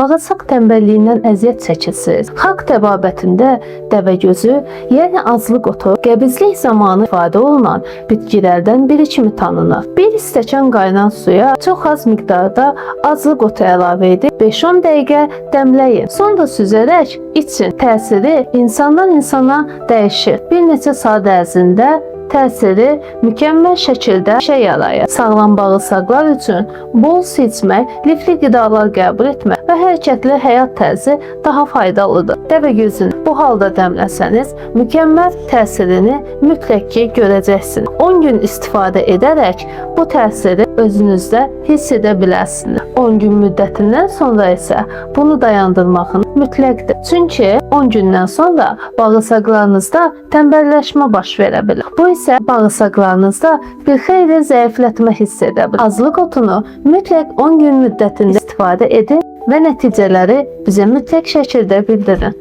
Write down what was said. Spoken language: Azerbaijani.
bağırsaq tənbəlliyindən əziyyət çəkirsiniz. Xalq təbabətində dəvəgözü, yəni azlıq otu, qəbizlik zamanı istifadə olunan bitkilərdən biri kimi tanınır. Bir stəkan qaynayan suya çox az miqdarda azlıq otu əlavə edib 5-10 dəqiqə dəmləyin. Sonra süzərək için. Təsiri insandan insana dəyişir. Bir neçə saat ərzində təsiri mükəmməl şəkildə işə yarayır. Sağlam bağırsaqlar üçün bol su içmək, lifli qidalar qəbul etmək və hərəkətli həyat tərzi daha faydalıdır. Dəvəgözünü bu halda dəmləsəniz, mükəmməl təsirini mütləq ki görəcəksiniz. 10 gün istifadə edərək bu təsiri özünüzdə hiss edə bilərsiniz. 10 gün müddətindən sonra isə bunu dayandırmağın mütləqdir. Çünki 10 gündən sonra bağırsaqlarınızda tənbəlləşmə baş verə bilər. Bu isə bağırsaqlarınızda bir xeyli zəiflətmə hiss edə bilər. Azlıq otunu mütləq 10 gün müddətində istifadə edin və nəticələri bizə mütləq şəkildə bildirin.